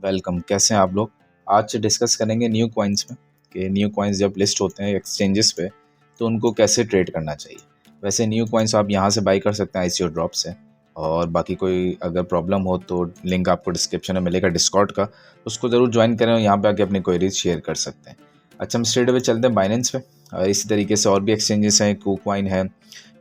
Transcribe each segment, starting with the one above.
Welcome. कैसे हैं आप लोग? आज डिस्कस करेंगे न्यू कॉइन्स में कि न्यू कॉइन्स जब लिस्ट होते हैं एक्सचेंजेस पे तो उनको कैसे ट्रेड करना चाहिए। वैसे न्यू कॉइन्स आप यहाँ से बाई कर सकते हैं ICO ड्रॉप से, और बाकी कोई अगर प्रॉब्लम हो तो लिंक आपको डिस्क्रिप्शन में मिलेगा डिस्कॉर्ड का, उसको ज़रूर ज्वाइन करें और यहाँ पे आके अपनी क्वेरीज शेयर कर सकते हैं। अच्छा, हम स्ट्रेट अवे चलते हैं बाइनेंस पे। और इसी तरीके से और भी एक्सचेंजेस हैं, कूकॉइन है,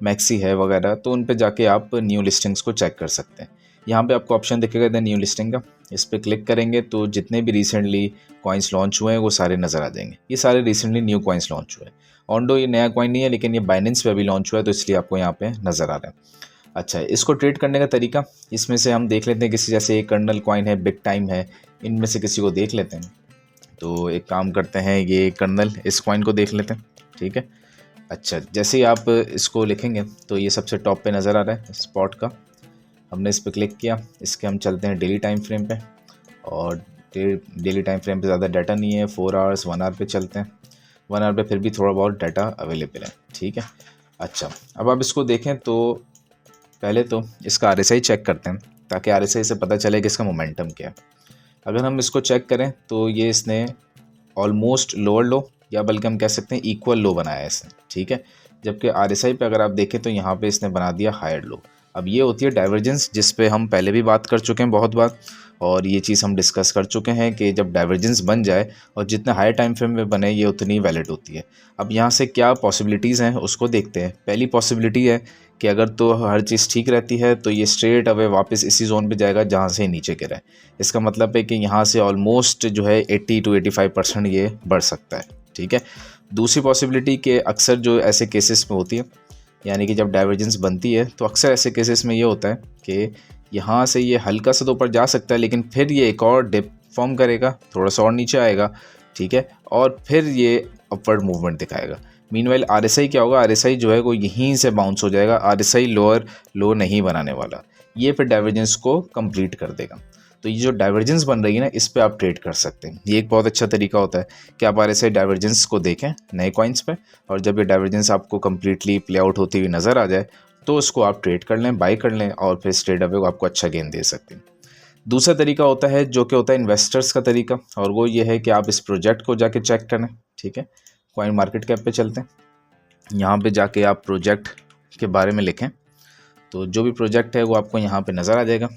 मैक्सी है वगैरह, तो उन पे जाके आप न्यू लिस्टिंग्स को चेक कर सकते हैं। यहाँ पे आपको ऑप्शन दिखेगा द न्यू लिस्टिंग का, इस पर क्लिक करेंगे तो जितने भी रिसेंटली कॉइन्स लॉन्च हुए हैं वो सारे नज़र आ जाएंगे। ये सारे रिसेंटली न्यू कॉइन्स लॉन्च हुए हैं। ऑनडो ये नया कॉइन नहीं है, लेकिन ये बाइनेंस पे अभी लॉन्च हुआ है, तो इसलिए आपको यहाँ पे नज़र आ रहा है। अच्छा, इसको ट्रेड करने का तरीका, इसमें से हम देख लेते हैं किसी, जैसे एक कर्नल कॉइन है, बिग टाइम है, इनमें से किसी को देख लेते हैं। तो एक काम करते हैं, ये कर्नल, इस कॉइन को देख लेते हैं। ठीक है। अच्छा, जैसे ही आप इसको लिखेंगे तो ये सबसे टॉप पे नज़र आ रहा है स्पॉट का। हमने इस पर क्लिक किया, इसके हम चलते हैं डेली टाइम फ्रेम पे, और डेली टाइम फ्रेम पे ज़्यादा डाटा नहीं है, 4 आवर्स 1 आवर पे चलते हैं। 1 आवर पे फिर भी थोड़ा बहुत डाटा अवेलेबल है। ठीक है। अच्छा, अब आप इसको देखें तो पहले तो इसका RSI चेक करते हैं, ताकि RSI से पता चले कि इसका मोमेंटम क्या है। अगर हम इसको चेक करें तो ये इसने ऑलमोस्ट लोअर लो, या बल्कि हम कह सकते हैं इक्वल लो बनाया है इसने। ठीक है। जबकि RSI पे अगर आप देखें तो यहाँ पे इसने बना दिया हायर लो। अब ये होती है डाइवर्जेंस, जिस पे हम पहले भी बात कर चुके हैं बहुत बार, और ये चीज़ हम डिस्कस कर चुके हैं कि जब डाइवर्जेंस बन जाए और जितने हाई टाइम फ्रेम में बने, ये उतनी वैलिड होती है। अब यहाँ से क्या पॉसिबिलिटीज़ हैं उसको देखते हैं। पहली पॉसिबिलिटी है कि अगर तो हर चीज़ ठीक रहती है तो ये स्ट्रेट अवे वापस इसी जोन पे जाएगा जहाँ से नीचे गिरा है। इसका मतलब है कि यहाँ से ऑलमोस्ट जो है 80 to 85% ये बढ़ सकता है। ठीक है। दूसरी पॉसिबिलिटी के अक्सर जो ऐसे केसेस में होती है, यानी कि जब डाइवर्जेंस बनती है तो अक्सर ऐसे केसेस में ये होता है कि यहाँ से ये हल्का सा तो ऊपर जा सकता है, लेकिन फिर ये एक और डिप फॉर्म करेगा, थोड़ा सा और नीचे आएगा। ठीक है। और फिर ये अपवर्ड मूवमेंट दिखाएगा। मीनवाइल RSI क्या होगा, RSI जो है वो यहीं से बाउंस हो जाएगा। RSI लोअर लो नहीं बनाने वाला, ये फिर डाइवर्जेंस को कंप्लीट कर देगा। तो ये जो डाइवर्जेंस बन रही है ना, इस पे आप ट्रेड कर सकते हैं। ये एक बहुत अच्छा तरीका होता है कि आप RSI डाइवर्जेंस को देखें नए कॉइन्स पे, और जब ये डाइवर्जेंस आपको कंप्लीटली प्ले आउट होती हुई नज़र आ जाए तो उसको आप ट्रेड कर लें, बाई कर लें, और फिर स्ट्रेट अवे आपको अच्छा गेन दे सकते हैं। दूसरा तरीका होता है जो कि होता है इन्वेस्टर्स का तरीका, और वो ये है कि आप इस प्रोजेक्ट को जाके चेक करें। ठीक है। कॉइन मार्केट कैप पे चलते हैं, यहाँ पे जाके आप प्रोजेक्ट के बारे में लिखें, तो जो भी प्रोजेक्ट है वो आपको यहाँ पे नज़र आ जाएगा।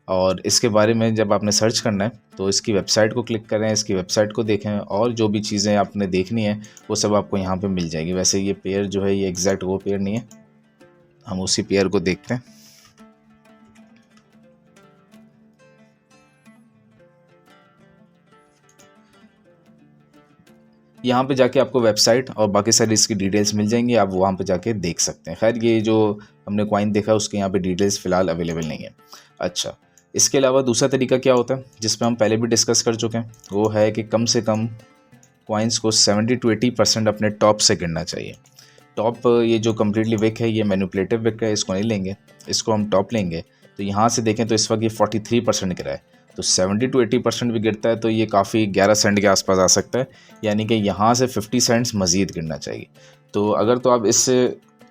और इसके बारे में जब आपने सर्च करना है तो इसकी वेबसाइट को क्लिक करें, इसकी वेबसाइट को देखें, और जो भी चीज़ें आपने देखनी है वो सब आपको यहाँ पे मिल जाएगी। वैसे ये पेयर जो है ये एग्जैक्ट वो पेयर नहीं है, हम उसी पेयर को देखते हैं। यहाँ पे जाके आपको वेबसाइट और बाकी सारी इसकी डिटेल्स मिल जाएंगी, आप वहाँ पे जाके देख सकते हैं। खैर, ये जो हमने कॉइन देखा उसके यहाँ पे डिटेल्स फ़िलहाल अवेलेबल नहीं है। अच्छा, इसके अलावा दूसरा तरीका क्या होता है जिस पे हम पहले भी डिस्कस कर चुके हैं, वो है कि कम से कम कॉइन्स को 70 to 80% अपने टॉप से गिनना चाहिए। टॉप ये जो कम्प्लीटली विक है, ये मैनिपुलेटिव विक है, इसको नहीं लेंगे, इसको हम टॉप लेंगे। तो यहाँ से देखें तो इस वक्त ये 43% गिरा है। तो 70 to 80% भी गिरता है तो ये काफ़ी 11 सेंट के आसपास आ सकता है, यानी कि यहाँ से 50 सेंट्स मज़ीद गिरना चाहिए। तो अगर तो आप इस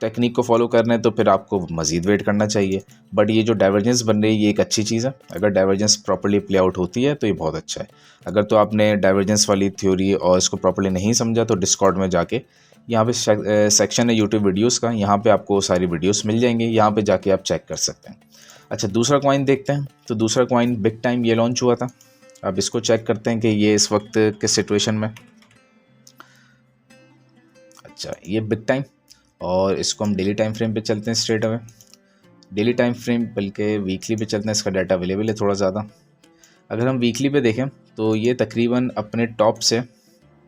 टेक्निक को फॉलो कर रहे हैं तो फिर आपको मज़ीद वेट करना चाहिए। बट ये जो डाइवर्जेंस बन रही है ये एक अच्छी चीज़ है, अगर डाइवर्जेंस प्रॉपर्ली प्ले आउट होती है तो ये बहुत अच्छा है। अगर तो आपने डाइवर्जेंस वाली थ्योरी और इसको प्रॉपर्ली नहीं समझा तो डिस्कॉर्ड में जाके यहाँ पे सेक्शन है यूट्यूब वीडियोस का, यहाँ पे आपको सारी वीडियोस मिल जाएंगी, यहाँ पे जाके आप चेक कर सकते हैं। अच्छा, दूसरा कॉइन देखते हैं। तो दूसरा कॉइन बिग टाइम, ये लॉन्च हुआ था। अब इसको चेक करते हैं कि ये इस वक्त किस सिचुएशन में। अच्छा, ये बिग टाइम, और इसको हम डेली टाइम फ्रेम पे चलते हैं straight away. Daily time frame बल्कि वीकली पे चलते हैं, इसका डाटा अवेलेबल है थोड़ा ज़्यादा। अगर हम वीकली पे देखें तो ये तकरीबन अपने टॉप से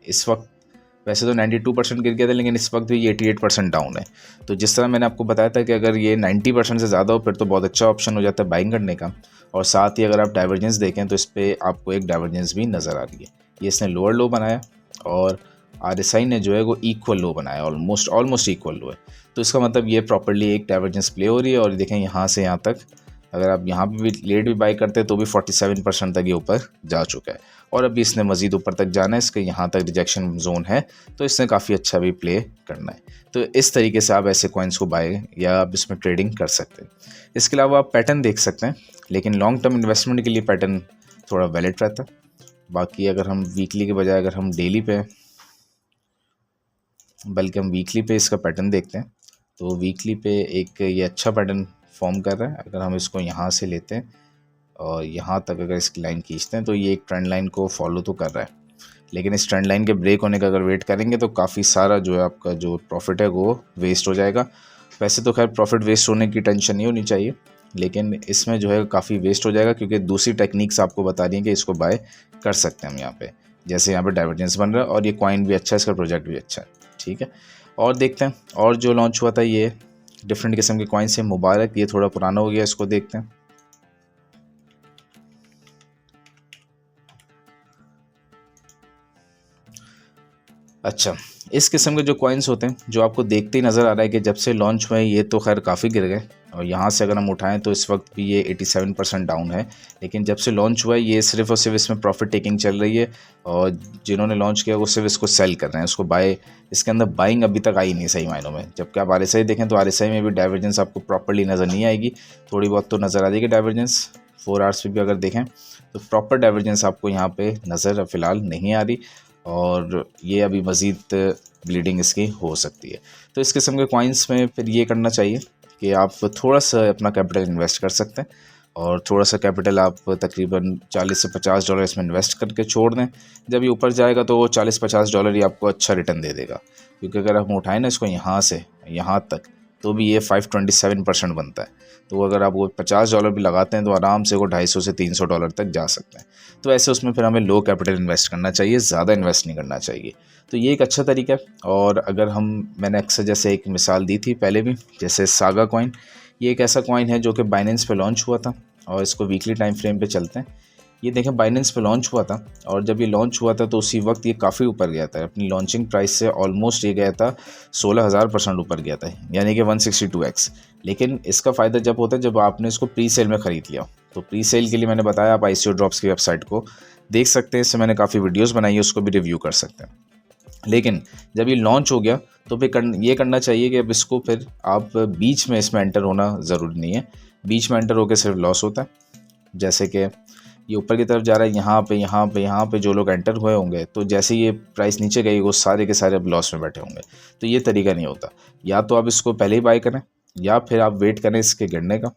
इस वक्त, वैसे तो 92% गिर गया था, लेकिन इस वक्त भी ये 88% डाउन है। तो जिस तरह मैंने आपको बताया था कि अगर ये 90% से ज़्यादा हो फिर तो बहुत अच्छा ऑप्शन हो जाता है बाइंग करने का। और साथ ही अगर आप डाइवर्जेंस देखें तो इस पर आपको एक डाइवर्जेंस भी नज़र आ रही है। ये इसने लोअर लो बनाया, और RSI ने जो है वो इक्वल लो बनाया, ऑलमोस्ट इक्वल लो है। तो इसका मतलब ये प्रॉपर्ली एक डाइवर्जेंस प्ले हो रही है। और देखें यहाँ से यहाँ तक, अगर आप यहाँ पे भी लेट भी बाई करते हैं तो भी 47% तक ये ऊपर जा चुका है, और अभी इसने मज़ीद ऊपर तक जाना है, इसके यहाँ तक रिजेक्शन जोन है, तो इसने काफ़ी अच्छा भी प्ले करना है। तो इस तरीके से आप ऐसे कॉइन्स को बाय या आप इसमें ट्रेडिंग कर सकते हैं। इसके अलावा आप पैटर्न देख सकते हैं, लेकिन लॉन्ग टर्म इन्वेस्टमेंट के लिए पैटर्न थोड़ा वैलिड रहता है। बाकी अगर हम वीकली के बजाय अगर हम डेली पे, बल्कि हम वीकली पे इसका पैटर्न देखते हैं, तो वीकली पे एक ये अच्छा पैटर्न फॉर्म कर रहा है। अगर हम इसको यहाँ से लेते हैं और यहाँ तक अगर इसकी लाइन खींचते हैं तो ये एक ट्रेंड लाइन को फॉलो तो कर रहा है, लेकिन इस ट्रेंड लाइन के ब्रेक होने का अगर वेट करेंगे तो काफ़ी सारा जो है आपका जो प्रॉफिट है वो वेस्ट हो जाएगा। वैसे तो खैर प्रॉफिट वेस्ट होने की टेंशन नहीं होनी चाहिए, लेकिन इसमें जो है काफ़ी वेस्ट हो जाएगा, क्योंकि दूसरी टेक्निक्स आपको बता रही हैं कि इसको बाय कर सकते हैं हम यहाँ पे। जैसे यहाँ पे डाइवर्जेंस बन रहा है और ये कॉइन भी अच्छा है, इसका प्रोजेक्ट भी अच्छा है, ठीक है। और देखते हैं और जो लॉन्च हुआ था ये डिफरेंट किस्म के कॉइन से मुबारक, ये थोड़ा पुराना हो गया, इसको देखते हैं। अच्छा, इस किस्म के जो कॉइन्स होते हैं जो आपको देखते ही नज़र आ रहा है कि जब से लॉन्च हुए ये तो खैर काफ़ी गिर गए, और यहाँ से अगर हम उठाएं तो इस वक्त भी ये 87% डाउन है। लेकिन जब से लॉन्च हुआ है ये सिर्फ और सिर्फ इसमें प्रॉफिट टेकिंग चल रही है, और जिन्होंने लॉन्च किया वो सिर्फ इसको सेल कर रहे हैं, उसको बाय, इसके अंदर बाइंग अभी तक आई नहीं सही मायनों में। जबकि आप RSI देखें तो RSI में भी डाइवर्जेंस आपको प्रॉपरली नज़र नहीं आएगी, थोड़ी बहुत तो नज़र आ जाएगी डाइवर्जेंस। 4 आवर्स पे भी अगर देखें तो प्रॉपर डाइवर्जेंस आपको यहाँ पे नज़र फ़िलहाल नहीं आ रही, और ये अभी मज़ीद ब्लीडिंग इसकी हो सकती है। तो इस किस्म के कॉइन्स में फिर ये करना चाहिए कि आप थोड़ा सा अपना कैपिटल इन्वेस्ट कर सकते हैं, और थोड़ा सा कैपिटल आप तकरीबन $40 से $50 इसमें इन्वेस्ट करके छोड़ दें। जब ये ऊपर जाएगा तो वो $40-50 ही आपको अच्छा रिटर्न दे देगा, क्योंकि अगर हम उठाएं ना इसको यहाँ से यहाँ तक तो भी ये 527% बनता है। तो अगर आप वो $50 भी लगाते हैं तो आराम से वो $250 से $300 तक जा सकते हैं। तो ऐसे उसमें फिर हमें लो कैपिटल इन्वेस्ट करना चाहिए, ज़्यादा इन्वेस्ट नहीं करना चाहिए। तो ये एक अच्छा तरीका है। और अगर मैंने अक्सर जैसे एक मिसाल दी थी पहले भी, जैसे सागा कॉइन, ये एक ऐसा कॉइन है जो कि बाइनेंस पे लॉन्च हुआ था, और इसको वीकली टाइम फ्रेम पे चलते हैं। ये देखें बाइनेंस पे लॉन्च हुआ था, और जब ये लॉन्च हुआ था तो उसी वक्त ये काफ़ी ऊपर गया था, अपनी लॉन्चिंग प्राइस से ऑलमोस्ट ये गया था 16,000% ऊपर गया था, यानी कि 162x। लेकिन इसका फ़ायदा जब होता है जब आपने इसको प्री सेल में ख़रीद लिया। तो प्री सेल के लिए मैंने बताया आप ICO ड्रॉप्स की वेबसाइट को देख सकते हैं, इससे मैंने काफ़ी वीडियोज़ बनाई है, उसको भी रिव्यू कर सकते हैं। लेकिन जब ये लॉन्च हो गया तो फिर ये करना चाहिए कि अब इसको फिर आप बीच में इसमें एंटर होना ज़रूरी नहीं है। बीच में एंटर होकर सिर्फ लॉस होता है। जैसे कि ये ऊपर की तरफ जा रहा है, यहाँ पे जो लोग एंटर हुए होंगे, तो जैसे ये प्राइस नीचे गई वो सारे के सारे अब लॉस में बैठे होंगे। तो ये तरीका नहीं होता। या तो आप इसको पहले ही बाय करें, या फिर आप वेट करें इसके गिरने का।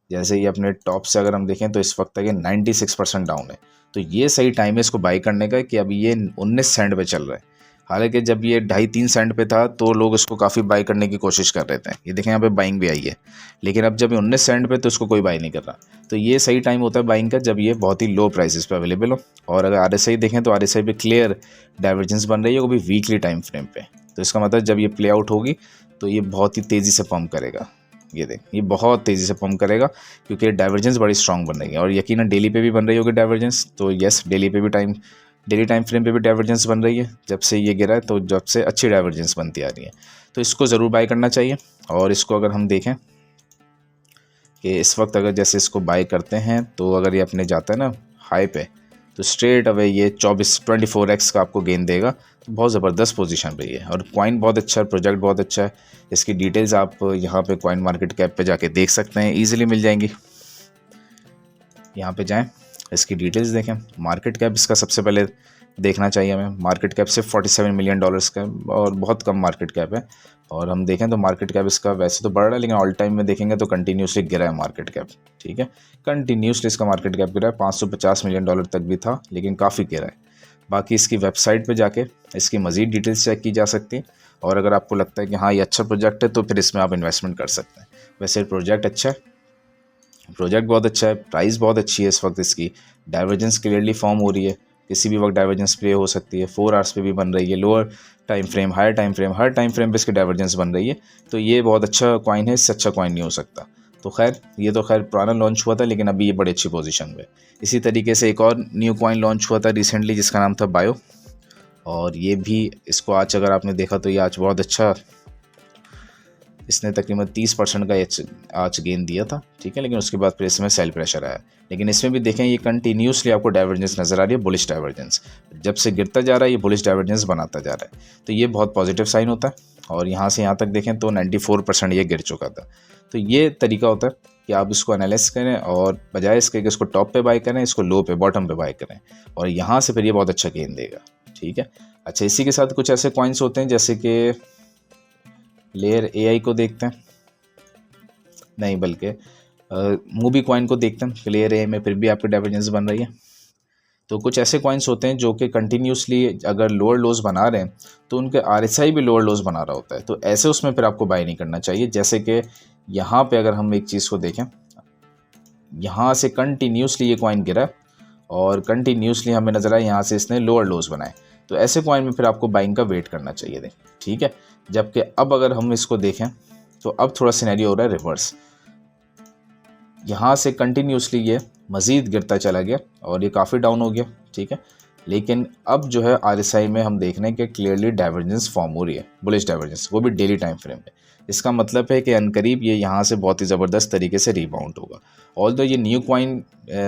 जैसे ये अपने टॉप से अगर हम देखें तो इस वक्त तक ये 96% डाउन है। तो ये सही टाइम है इसको बाई करने का, कि अभी ये 19 सेंट पे चल रहा है। हालांकि जब ये 2.5-3 सेंट पे था तो लोग इसको काफ़ी बाई करने की कोशिश कर रहे थे। ये देखें यहाँ पे बाइंग भी आई है, लेकिन अब जब ये 19 सेंट पे तो इसको कोई बाई नहीं कर रहा। तो ये सही टाइम होता है बाइंग का जब ये बहुत ही लो प्राइसेस पे अवेलेबल हो। और अगर RSI देखें तो RSI पे क्लियर डाइवर्जेंस बन रही है, वो भी वीकली टाइम फ्रेम पे। तो इसका मतलब जब ये प्ले आउट होगी तो ये बहुत ही तेज़ी से पंप करेगा। ये देख, ये बहुत तेज़ी से पंप करेगा, क्योंकि डाइवर्जेंस बड़ी स्ट्रॉन्ग बन रही है। और यकीनन डेली पे भी बन रही होगी डाइवर्जेंस। तो यस, डेली टाइम फ्रेम पे भी डाइवर्जेंस बन रही है। जब से ये गिरा है तो जब से अच्छी डाइवर्जेंस बनती आ रही है। तो इसको ज़रूर बाय करना चाहिए। और इसको अगर हम देखें कि इस वक्त अगर जैसे इसको बाय करते हैं तो अगर ये अपने जाता है ना हाई पे, तो स्ट्रेट अवे ये 24x का आपको गेन देगा। तो बहुत ज़बरदस्त पोजीशन पे है, और कॉइन बहुत अच्छा है, प्रोजेक्ट बहुत अच्छा है। इसकी डिटेल्स आप यहाँ पे कॉइन मार्केट कैप पे जाके देख सकते हैं, इजीली मिल जाएंगी। यहाँ पे जाएं, इसकी डिटेल्स देखें। मार्केट कैप इसका सबसे पहले देखना चाहिए हमें। मार्केट कैप सिर्फ $47 मिलियन का, और बहुत कम मार्केट कैप है। और हम देखें तो मार्केट कैप इसका वैसे तो बढ़ रहा है, लेकिन ऑल टाइम में देखेंगे तो कंटिन्यूसली गिरा है मार्केट कैप। ठीक है, कंटिन्यूसली इसका मार्केट कैप गिरा है। $550 मिलियन तक भी था, लेकिन काफ़ी गिरा है। बाकी इसकी वेबसाइट पे जाके इसकी मज़ीद डिटेल्स चेक की जा सकती है। और अगर आपको लगता है कि हाँ ये अच्छा प्रोजेक्ट है तो फिर इसमें आप इन्वेस्टमेंट कर सकते हैं। वैसे प्रोजेक्ट अच्छा है, प्रोजेक्ट बहुत अच्छा है, प्राइस बहुत अच्छी है। इस वक्त इसकी डाइवर्जेंस क्लियरली फॉर्म हो रही है, किसी भी वक्त डाइवर्जेंस प्ले हो सकती है। 4 आवर्स पे भी बन रही है, lower time frame, higher time frame, हर टाइम फ्रेम पे इसकी डाइवर्जेंस बन रही है। तो ये बहुत अच्छा कॉइन है, इससे अच्छा कॉइन नहीं हो सकता। तो खैर ये तो खैर पुराना लॉन्च हुआ था, लेकिन अभी ये बड़ी अच्छी पोजीशन पे। इसी तरीके से एक और न्यू कॉइन लॉन्च हुआ था रिसेंटली, जिसका नाम था बायो। और ये भी इसको आज अगर आपने देखा तो ये आज बहुत अच्छा, इसने तकरीबन 30% का आज गेन दिया था। ठीक है, लेकिन उसके बाद फिर इसमें सेल प्रेशर आया। लेकिन इसमें भी देखें ये कंटिन्यूसली आपको डाइवर्जेंस नज़र आ रही है, बुलिश डाइवर्जेंस। जब से गिरता जा रहा है ये बुलिश डाइवर्जेंस बनाता जा रहा है। तो ये बहुत पॉजिटिव साइन होता है। और यहाँ से यहाँ तक देखें तो 94% ये गिर चुका था। तो ये तरीका होता है कि आप इसको एनालाइज करें और बजाय इसके कि इसको टॉप पे बाय करें, इसको लो पे बॉटम पे बाय करें और यहाँ से फिर ये बहुत अच्छा गेन देगा। ठीक है, अच्छा इसी के साथ कुछ ऐसे कॉइन्स होते हैं जैसे कि लेयर AI को देखते हैं, नहीं बल्कि मूवी कॉइन को देखते हैं। लेयर AI में फिर भी आपकी डाइवर्जेंस बन रही है। तो कुछ ऐसे कॉइन्स होते हैं जो कि कंटिन्यूसली अगर लोअर लोज बना रहे हैं तो उनके RSI भी लोअर लोज बना रहा होता है, तो ऐसे उसमें फिर आपको बाय नहीं करना चाहिए। जैसे कि यहाँ पे अगर हम एक चीज़ को देखें, यहाँ से कंटिन्यूसली ये कॉइन गिरा और कंटिन्यूसली हमें नजर आया यहाँ से इसने लोअर लोज बनाए, तो ऐसे कॉइन में फिर आपको बाइंग का वेट करना चाहिए दें। ठीक है, जबकि अब अगर हम इसको देखें तो अब थोड़ा सिनेरियो हो रहा है रिवर्स। यहाँ से कंटिन्यूसली ये मज़ीद गिरता चला गया और ये काफ़ी डाउन हो गया। ठीक है, लेकिन अब जो है RSI में हम देख रहे हैं कि क्लियरली डाइवर्जेंस फॉर्म हो रही है, बुलिश डाइवर्जेंस, वो भी डेली टाइम फ्रेम में। इसका मतलब है कि अनकरीब ये यहाँ से बहुत ही ज़बरदस्त तरीके से रीबाउंड होगा। ऑल्दो ये न्यू कॉइन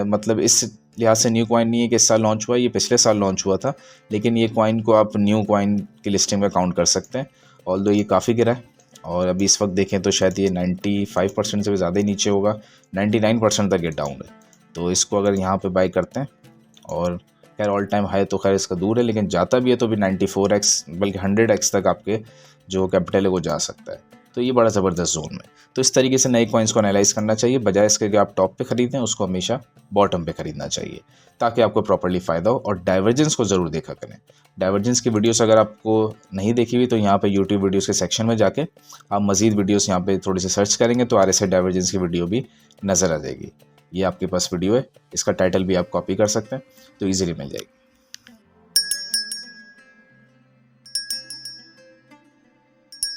मतलब इस लिहाज से न्यू कॉइन नहीं है कि इस साल लॉन्च हुआ, ये पिछले साल लॉन्च हुआ था, लेकिन ये कॉइन को आप न्यू कॉइन की लिस्टिंग में काउंट कर सकते हैं। ऑल्दो ये काफ़ी गिरा है और अभी इस वक्त देखें तो शायद ये 95% से भी ज़्यादा ही नीचे होगा, 99% तक ये डाउन है। तो इसको अगर यहाँ पे बाय करते हैं, और खैर ऑल टाइम हाई तो खैर इसका दूर है, लेकिन जाता भी है तो भी 94x बल्कि 100x तक आपके जो कैपिटल है वो जा सकता है। तो ये बड़ा ज़बरदस्त जोन में। तो इस तरीके से नए कॉइन्स को एनालाइज करना चाहिए, बजाय इसके कि आप टॉप पे ख़रीदें उसको हमेशा बॉटम पे ख़रीदना चाहिए ताकि आपको प्रॉपर्ली फ़ायदा हो। और डाइवर्जेंस को ज़रूर देखा करें। डाइवर्जेंस की वीडियोस अगर आपको नहीं देखी हुई तो यहाँ पे यूट्यूब वीडियोस के सेक्शन में जाके आप मज़ीद वीडियोस यहाँ पे थोड़ी सी सर्च करेंगे तो RSI डाइवर्जेंस की वीडियो भी नज़र आ जाएगी। ये आपके पास वीडियो है, इसका टाइटल भी आप कॉपी कर सकते हैं तो ईजिली मिल जाएगी।